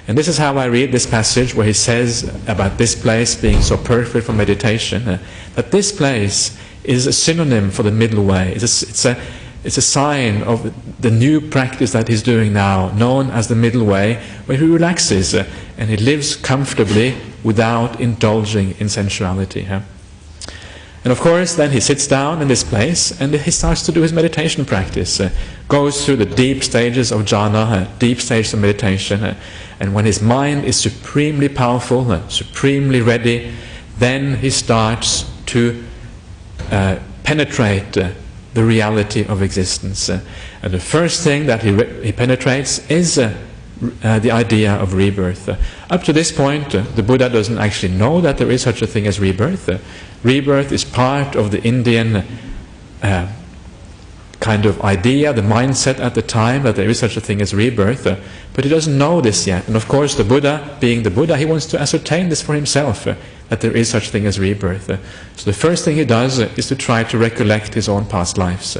And this is how I read this passage where he says about this place being so perfect for meditation, that this place is a synonym for the middle way. It's a sign of the new practice that he's doing now, known as the middle way, where he relaxes and he lives comfortably without indulging in sensuality. And of course, then he sits down in this place and he starts to do his meditation practice. Goes through the deep stages of jhana, deep stages of meditation. And when his mind is supremely powerful, supremely ready, then he starts to penetrate the reality of existence. And the first thing that he penetrates is the idea of rebirth. Up to this point, the Buddha doesn't actually know that there is such a thing as rebirth. Rebirth is part of the Indian kind of idea, the mindset at the time, that there is such a thing as rebirth, but he doesn't know this yet. And of course the Buddha, being the Buddha, he wants to ascertain this for himself, that there is such a thing as rebirth. So the first thing he does is to try to recollect his own past lives.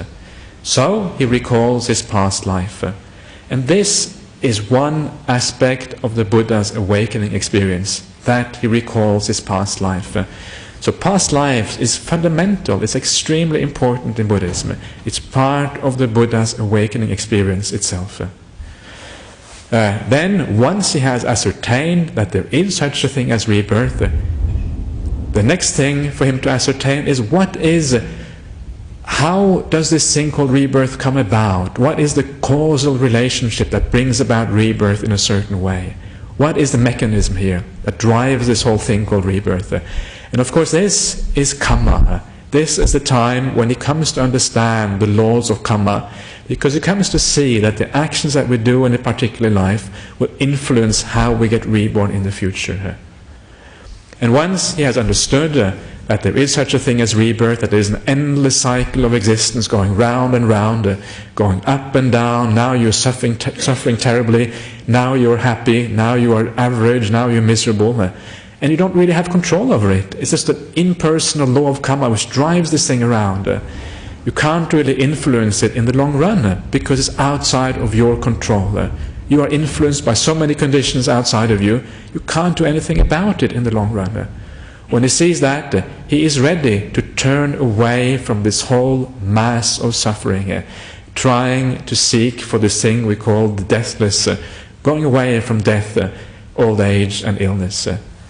So he recalls his past life. And this is one aspect of the Buddha's awakening experience, that he recalls his past life. So past lives is fundamental, it's extremely important in Buddhism. It's part of the Buddha's awakening experience itself. Then, once he has ascertained that there is such a thing as rebirth, the next thing for him to ascertain is how does this thing called rebirth come about? What is the causal relationship that brings about rebirth in a certain way? What is the mechanism here that drives this whole thing called rebirth? And of course this is karma. This is the time when he comes to understand the laws of karma, because he comes to see that the actions that we do in a particular life will influence how we get reborn in the future. And once he has understood that there is such a thing as rebirth, that there is an endless cycle of existence going round and round, going up and down, now you're suffering terribly, now you're happy, now you are average, now you're miserable. and you don't really have control over it. It's just an impersonal law of karma which drives this thing around. You can't really influence it in the long run because it's outside of your control. You are influenced by so many conditions outside of you, you can't do anything about it in the long run. When he sees that, he is ready to turn away from this whole mass of suffering, trying to seek for this thing we call the deathless, going away from death, old age and illness.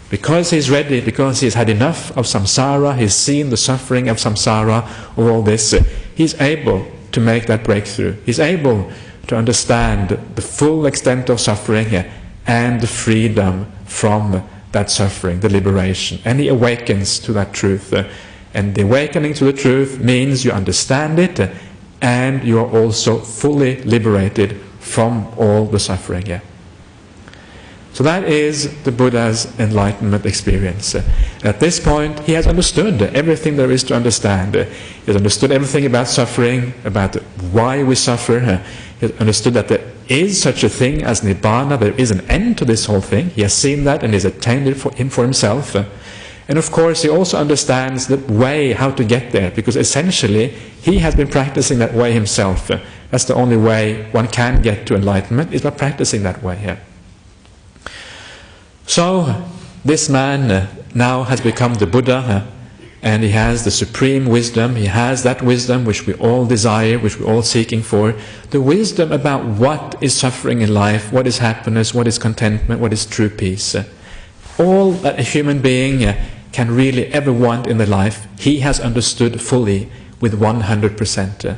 Because he's ready, because he's had enough of samsara, he's seen the suffering of samsara, of all this, he's able to make that breakthrough. He's able to understand the full extent of suffering and the freedom from that suffering, the liberation. And he awakens to that truth. And the awakening to the truth means you understand it and you are also fully liberated from all the suffering. So that is the Buddha's enlightenment experience. At this point, he has understood everything there is to understand. He has understood everything about suffering, about why we suffer. He has understood that there is such a thing as Nibbana, there is an end to this whole thing. He has seen that and he has attained it for himself. And of course, he also understands the way how to get there, because essentially, he has been practicing that way himself. That's the only way one can get to enlightenment, is by practicing that way. So, this man now has become the Buddha, and he has the supreme wisdom. He has that wisdom which we all desire, which we're all seeking for. The wisdom about what is suffering in life, what is happiness, what is contentment, what is true peace. All that a human being can really ever want in their life, he has understood fully with 100%.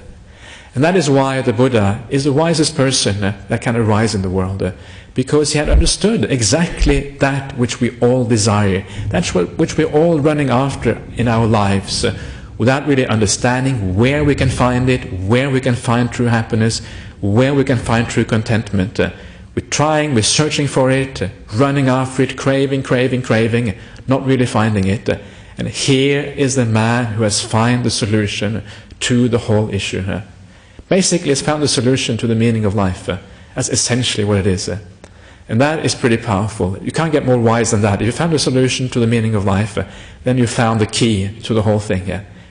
And that is why the Buddha is the wisest person that can arise in the world. Because he had understood exactly that which we all desire. That's which we're all running after in our lives. Without really understanding where we can find it, where we can find true happiness, where we can find true contentment. We're trying, we're searching for it, running after it, craving, not really finding it. And here is the man who has found the solution to the whole issue. Basically, has found the solution to the meaning of life. That's essentially what it is. And that is pretty powerful. You can't get more wise than that. If you found a solution to the meaning of life, then you found the key to the whole thing.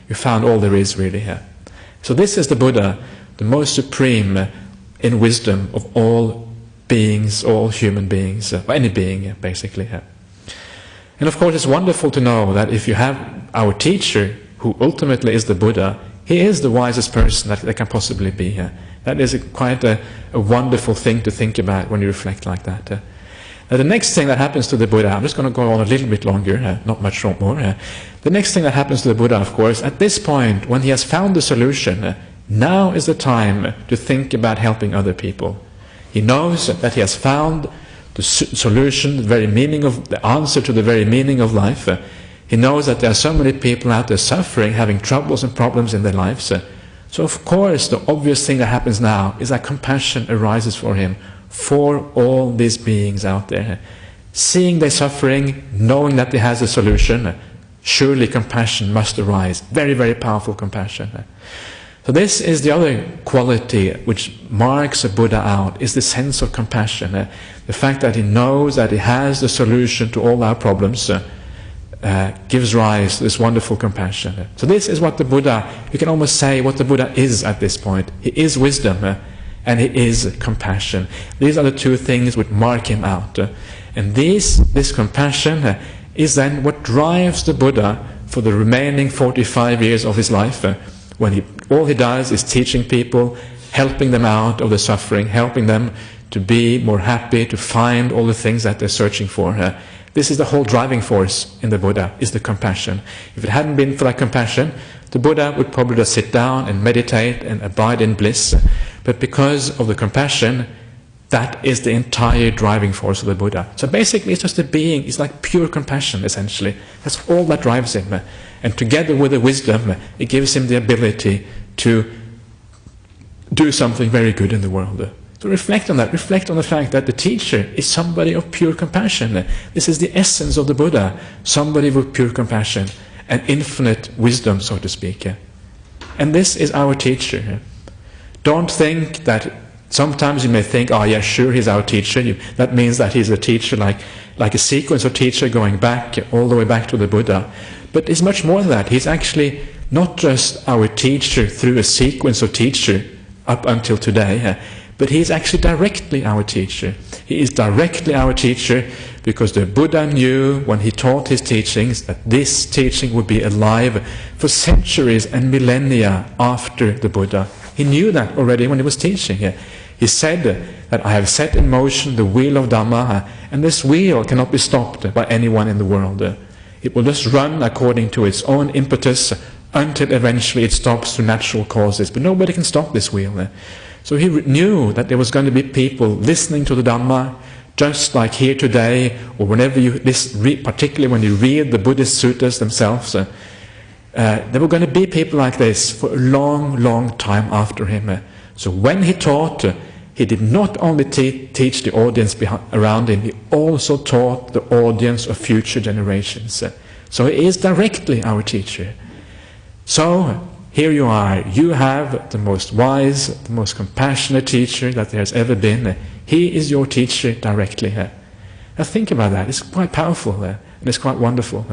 You found all there is really here. So this is the Buddha, the most supreme in wisdom of all beings, all human beings, or any being basically. And of course it's wonderful to know that if you have our teacher, who ultimately is the Buddha, he is the wisest person that there can possibly be here. That is quite a wonderful thing to think about when you reflect like that. Now the next thing that happens to the Buddha, I'm just going to go on a little bit longer, not much more. The next thing that happens to the Buddha, of course, at this point, when he has found the solution, now is the time to think about helping other people. He knows that he has found the solution, the very meaning of, the answer to the very meaning of life. He knows that there are so many people out there suffering, having troubles and problems in their lives. So of course the obvious thing that happens now is that compassion arises for him, for all these beings out there. Seeing their suffering, knowing that he has a solution, surely compassion must arise. Very, very powerful compassion. So this is the other quality which marks a Buddha out, is the sense of compassion. The fact that he knows that he has the solution to all our problems gives rise to this wonderful compassion. So this is what the Buddha, you can almost say what the Buddha is at this point. He is wisdom and he is compassion. These are the two things which mark him out. And this compassion is then what drives the Buddha for the remaining 45 years of his life, when all he does is teaching people, helping them out of the suffering, helping them to be more happy, to find all the things that they're searching for. This is the whole driving force in the Buddha, is the compassion. If it hadn't been for that compassion, the Buddha would probably just sit down and meditate and abide in bliss. But because of the compassion, that is the entire driving force of the Buddha. So basically it's just a being, it's like pure compassion essentially. That's all that drives him. And together with the wisdom, it gives him the ability to do something very good in the world. So reflect on that, reflect on the fact that the teacher is somebody of pure compassion. This is the essence of the Buddha, somebody with pure compassion and infinite wisdom, so to speak. And this is our teacher. Don't think that, sometimes you may think, oh yeah, sure, he's our teacher. That means that he's a teacher like like a sequence of teacher going back, all the way back to the Buddha. But it's much more than that. He's actually not just our teacher through a sequence of teacher up until today, but he is actually directly our teacher. He is directly our teacher because the Buddha knew when he taught his teachings that this teaching would be alive for centuries and millennia after the Buddha. He knew that already when he was teaching. He said that I have set in motion the wheel of Dhamma, and this wheel cannot be stopped by anyone in the world. It will just run according to its own impetus until eventually it stops through natural causes. But nobody can stop this wheel. So he knew that there was going to be people listening to the Dhamma, just like here today, or whenever you listen, particularly when you read the Buddhist suttas themselves. There were going to be people like this for a long, long time after him. So when he taught, he did not only teach the audience around him, he also taught the audience of future generations. So he is directly our teacher. So here you are, you have the most wise, the most compassionate teacher that there has ever been. He is your teacher directly. Now think about that, it's quite powerful and it's quite wonderful.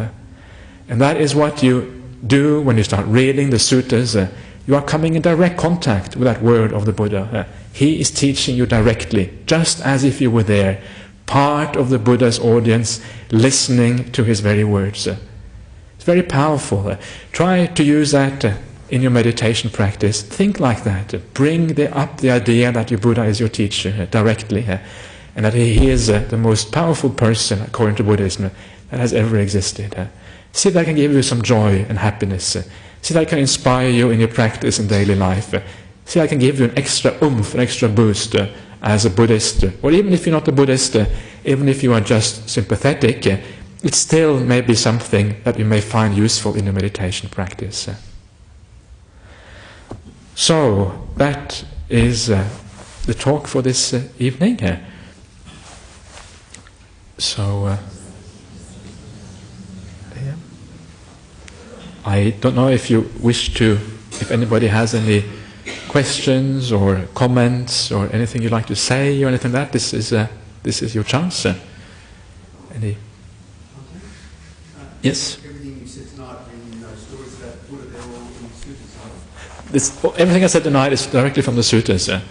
And that is what you do when you start reading the suttas. You are coming in direct contact with that word of the Buddha. He is teaching you directly, just as if you were there, part of the Buddha's audience, listening to his very words. It's very powerful. Try to use that in your meditation practice. Think like that. Bring up the idea that your Buddha is your teacher directly, and that he is the most powerful person, according to Buddhism, that has ever existed. See if that can give you some joy and happiness. See if that can inspire you in your practice in daily life. See if that can give you an extra oomph, an extra boost as a Buddhist. Or even if you're not a Buddhist, even if you are just sympathetic, it still may be something that you may find useful in your meditation practice. So, that is the talk for this evening. I don't know if you wish to, if anybody has any questions or comments or anything you'd like to say or anything like that, this is your chance. Any? Yes? Everything you said tonight in those stories about Buddha, they're all in the suttas. Everything I said tonight is directly from the suttas,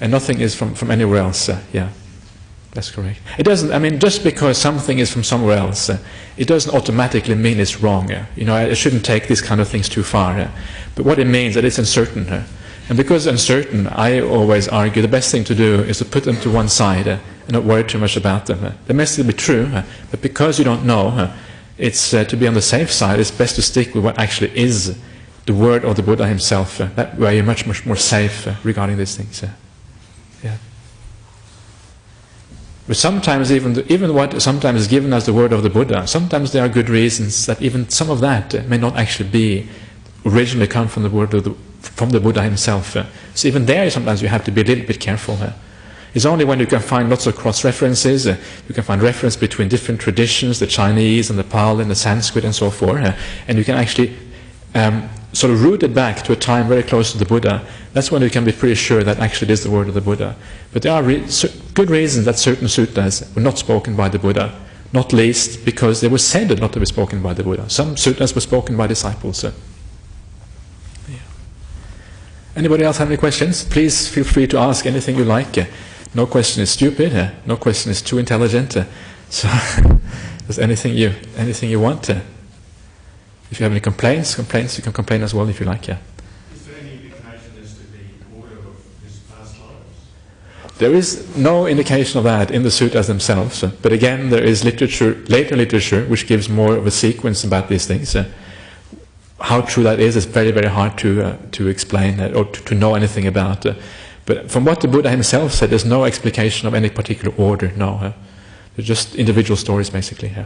and nothing is from anywhere else. Yeah, that's correct. It doesn't. I mean, just because something is from somewhere else, it doesn't automatically mean it's wrong. You know, I shouldn't take these kind of things too far. But what it means that it's uncertain, and because it's uncertain, I always argue the best thing to do is to put them to one side and not worry too much about them. They may still be true, but because you don't know, it's to be on the safe side. It's best to stick with what actually is the word of the Buddha himself. That way you're much more safe regarding these things. Yeah. But sometimes even what sometimes is given as the word of the Buddha, sometimes there are good reasons that even some of that may not actually be originally come from the word of from the Buddha himself. So even there sometimes you have to be a little bit careful. It's only when you can find lots of cross-references, you can find reference between different traditions, the Chinese and the Pali and the Sanskrit and so forth, and you can actually sort of root it back to a time very close to the Buddha. That's when you can be pretty sure that actually it is the word of the Buddha. But there are good reasons that certain suttas were not spoken by the Buddha, not least because they were said not to be spoken by the Buddha. Some suttas were spoken by disciples. Yeah. Anybody else have any questions? Please feel free to ask anything you like. No question is stupid. No question is too intelligent. So, there's anything you want. If you have any complaints, you can complain as well if you like. Yeah. Is there any indication as to the order of his past lives? There is no indication of that in the suttas themselves. But again, there is later literature, which gives more of a sequence about these things. How true that is very, very hard to explain or to know anything about. But from what the Buddha himself said, there's no explication of any particular order. No, they're just individual stories, basically. Yeah.